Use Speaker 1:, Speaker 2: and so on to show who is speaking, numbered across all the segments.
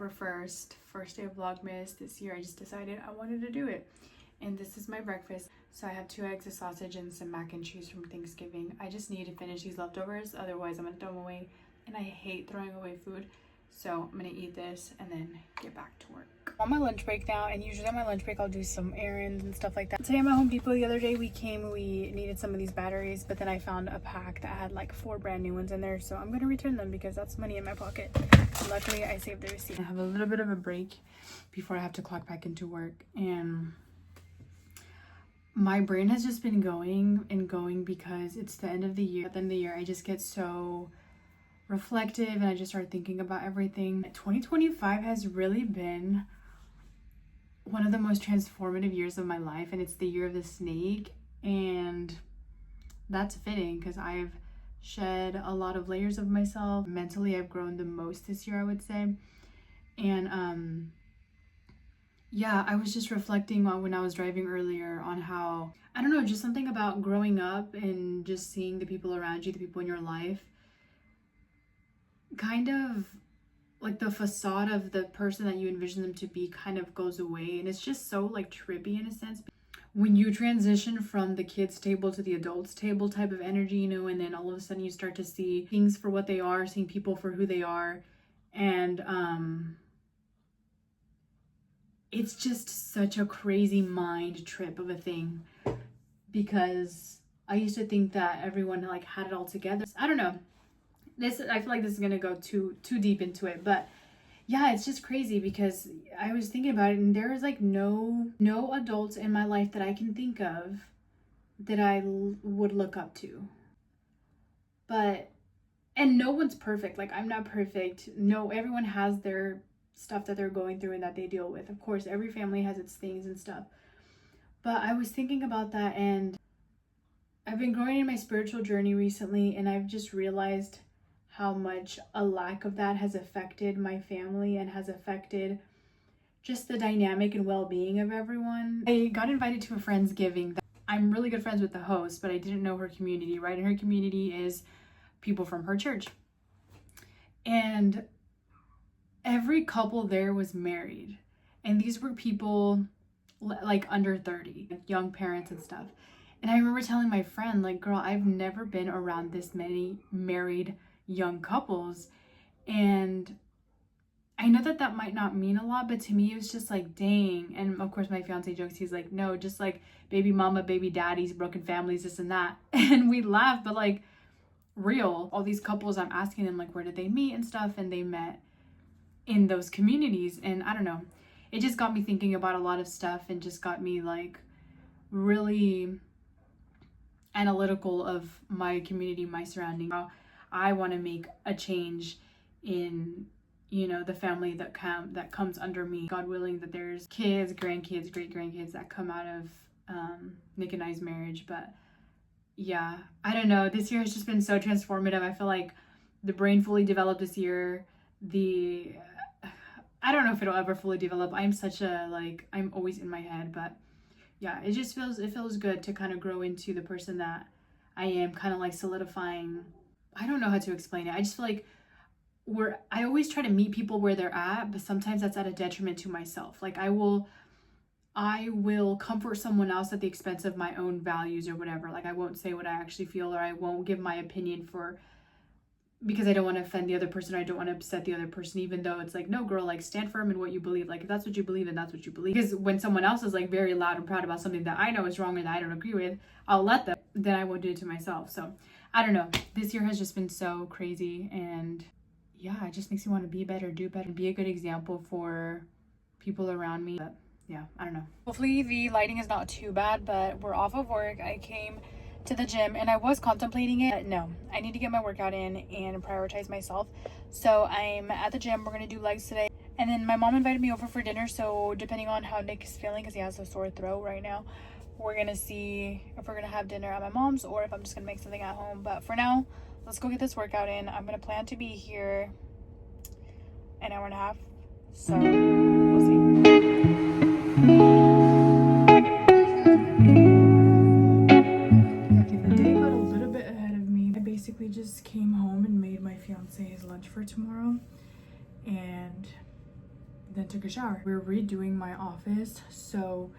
Speaker 1: October 1st, first day of Vlogmas this year. I just decided I wanted to do it. And this is my breakfast. So I have 2 eggs, a sausage, and some mac and cheese from Thanksgiving. I just need to finish these leftovers, otherwise I'm gonna throw them away. And I hate throwing away food. So I'm gonna eat this and then get back to work. I'm on my lunch break now, and usually on my lunch break I'll do some errands and stuff like that. Today I'm at Home Depot. The other day we needed some of these batteries, but then I found a pack that had like 4 brand new ones in there. So I'm gonna return them because that's money in my pocket. And luckily I saved the receipt. I have a little bit of a break before I have to clock back into work, and my brain has just been going and going because it's the end of the year. At the end of the year I just get so reflective and I just start thinking about everything. 2025 has really been one of the most transformative years of my life, and it's the year of the snake, and that's fitting because I've shed a lot of layers of myself. Mentally I've grown the most this year, I would say. And yeah, I was just reflecting on when I was driving earlier on how, I don't know, just something about growing up and just seeing the people around you, the people in your life, kind of like the facade of the person that you envision them to be kind of goes away. And it's just so like trippy in a sense. When you transition from the kids table to the adults table type of energy, you know, and then all of a sudden you start to see things for what they are, seeing people for who they are. And it's just such a crazy mind trip of a thing, because I used to think that everyone like had it all together. I don't know. I feel like this is gonna go too deep into it, but yeah, it's just crazy because I was thinking about it, and there is like no adults in my life that I can think of that I would look up to. And no one's perfect. Like, I'm not perfect. No, everyone has their stuff that they're going through and that they deal with. Of course, every family has its things and stuff. But I was thinking about that, and I've been growing in my spiritual journey recently, and I've just realized how much a lack of that has affected my family and has affected just the dynamic and well-being of everyone. I got invited to a Friendsgiving. I'm really good friends with the host, but I didn't know her community, right? And her community is people from her church. And every couple there was married. And these were people like under 30, young parents and stuff. And I remember telling my friend, like, girl, I've never been around this many married young couples. And I know that might not mean a lot, but to me it was just like, dang. And of course my fiance jokes, he's like, no, just like baby mama, baby daddies, broken families, this and that. And we laugh, but like real, all these couples, I'm asking them like, where did they meet and stuff, and they met in those communities. And I don't know, it just got me thinking about a lot of stuff, and just got me like really analytical of my community, my surrounding, how I want to make a change in, you know, the family that comes under me. God willing that there's kids, grandkids, great-grandkids that come out of Nick and I's marriage. But yeah, I don't know, this year has just been so transformative. I feel like the brain fully developed this year. I don't know if it'll ever fully develop. I'm such a, like, I'm always in my head, but yeah, it feels good to kind of grow into the person that I am, kind of like solidifying. I don't know how to explain it. I just feel like I always try to meet people where they're at, but sometimes that's at a detriment to myself. Like I will comfort someone else at the expense of my own values or whatever. Like I won't say what I actually feel, or I won't give my opinion because I don't want to offend the other person, or I don't want to upset the other person, even though it's like, no girl, like stand firm in what you believe. Like if that's what you believe, then that's what you believe. Because when someone else is like very loud and proud about something that I know is wrong and that I don't agree with, I'll let them, then I won't do it to myself. So I don't know, this year has just been so crazy, and yeah, it just makes me want to be better, do better, be a good example for people around me. But yeah, I don't know. Hopefully the lighting is not too bad, but we're off of work. I came to the gym and I was contemplating it. No, I need to get my workout in and prioritize myself. So I'm at the gym. We're gonna do legs today. And then my mom invited me over for dinner. So depending on how Nick is feeling, because he has a sore throat right now, we're gonna see if we're gonna have dinner at my mom's or if I'm just gonna make something at home. But for now, let's go get this workout in. I'm gonna plan to be here an hour and a half. So we'll see. The day got a little bit ahead of me. I basically just came home and made my fiance his lunch for tomorrow. And took a shower. We're redoing my office, so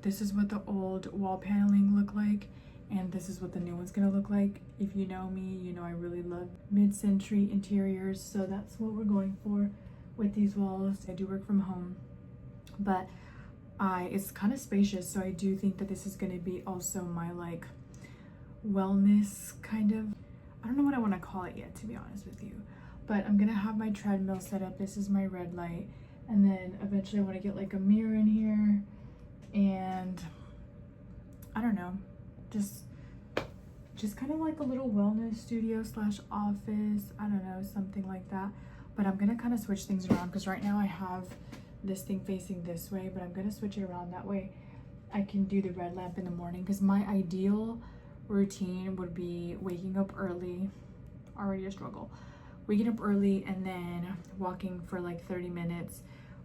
Speaker 1: this is what the old wall paneling looked like, and this is what the new one's gonna look like. If you know me, you know I really love mid-century interiors, so that's what we're going for with these walls. I do work from home, but it's kind of spacious, so I do think that this is going to be also my like wellness kind of, I don't know what I want to call it yet, to be honest with you, but I'm gonna have my treadmill set up. This is my red light, and then eventually I want to get like a mirror in here, and I don't know, just kind of like a little wellness studio slash office, I don't know, something like that. But I'm gonna kind of switch things around because right now I have this thing facing this way, but I'm gonna switch it around. That way I can do the red lamp in the morning, because my ideal routine would be waking up early, already a struggle, waking up early and then walking for like 30 minutes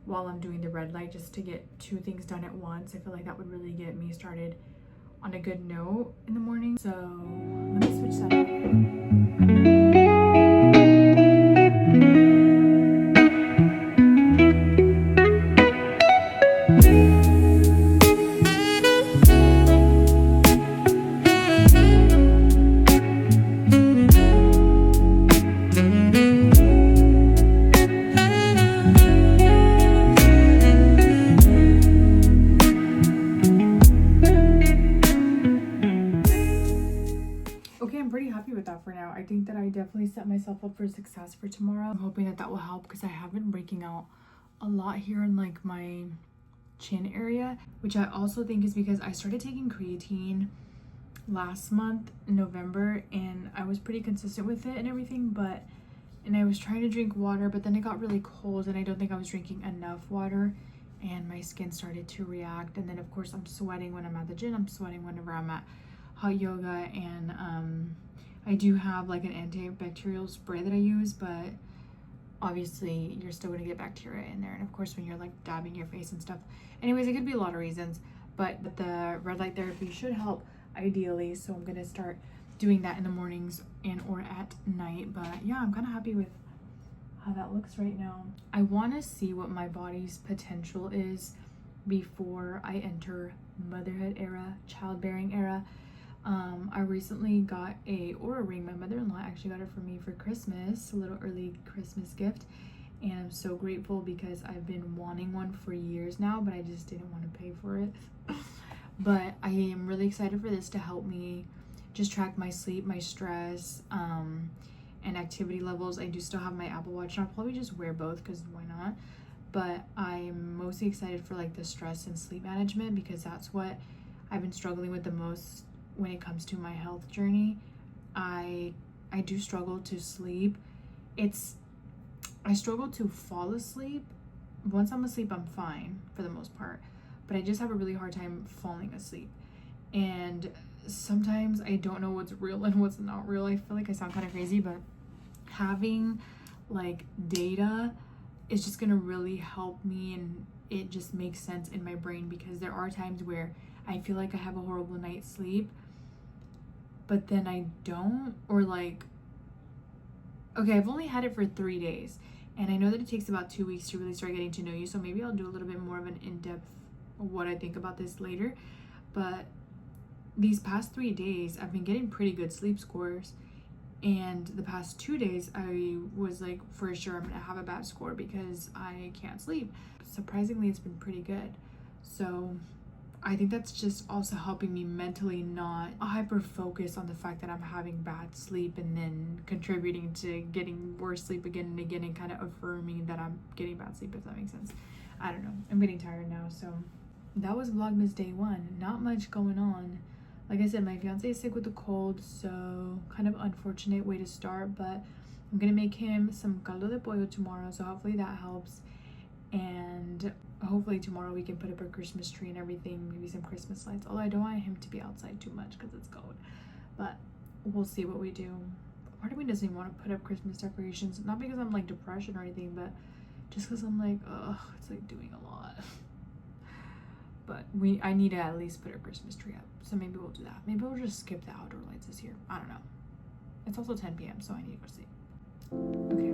Speaker 1: while I'm doing the red light, just to get 2 things done at once. I feel like that would really get me started on a good note in the morning. So let me switch that up. I think that I definitely set myself up for success for tomorrow. I'm hoping that that will help, because I have been breaking out a lot here in like my chin area, which I also think is because I started taking creatine last month in November, and I was pretty consistent with it and everything, and I was trying to drink water, but then it got really cold and I don't think I was drinking enough water, and my skin started to react. And then of course I'm sweating when I'm at the gym, I'm sweating whenever I'm at hot yoga, and I do have like an antibacterial spray that I use, but obviously you're still going to get bacteria in there, and of course when you're like dabbing your face and stuff. Anyways, it could be a lot of reasons, but the red light therapy should help ideally, so I'm going to start doing that in the mornings and or at night. But yeah, I'm kind of happy with how that looks right now. I want to see what my body's potential is before I enter motherhood era, childbearing era. I recently got a Oura ring. My mother-in-law actually got it for me for Christmas, a little early Christmas gift, and I'm so grateful because I've been wanting one for years now, but I just didn't want to pay for it. But I am really excited for this to help me just track my sleep, my stress, and activity levels. I do still have my Apple Watch, and I'll probably just wear both because why not? But I'm mostly excited for like the stress and sleep management, because that's what I've been struggling with the most when it comes to my health journey. I do struggle to sleep. I struggle to fall asleep. Once I'm asleep, I'm fine for the most part, but I just have a really hard time falling asleep. And sometimes I don't know what's real and what's not real. I feel like I sound kind of crazy, but having like data is just gonna really help me, and it just makes sense in my brain, because there are times where I feel like I have a horrible night's sleep, but then I don't, or like, okay, I've only had it for 3 days, and I know that it takes about 2 weeks to really start getting to know you, so maybe I'll do a little bit more of an in-depth what I think about this later. But these past 3 days, I've been getting pretty good sleep scores, and the past 2 days, I was like, for sure I'm gonna have a bad score because I can't sleep. Surprisingly, it's been pretty good. So I think that's just also helping me mentally not hyper focus on the fact that I'm having bad sleep and then contributing to getting worse sleep again and again, and kind of affirming that I'm getting bad sleep, if that makes sense. I don't know. I'm getting tired now. So that was Vlogmas day 1. Not much going on. Like I said, my fiance is sick with a cold, so kind of unfortunate way to start, but I'm gonna make him some caldo de pollo tomorrow, so hopefully that helps. And hopefully tomorrow we can put up a Christmas tree and everything, maybe some Christmas lights, although I don't want him to be outside too much because it's cold, but we'll see what we do. Part of me doesn't even want to put up Christmas decorations, not because I'm like depression or anything, but just because I'm like, ugh, it's like doing a lot. But I need to at least put a Christmas tree up, so maybe we'll do that. Maybe we'll just skip the outdoor lights this year. I don't know. It's also 10 p.m, so I need to go sleep. Okay.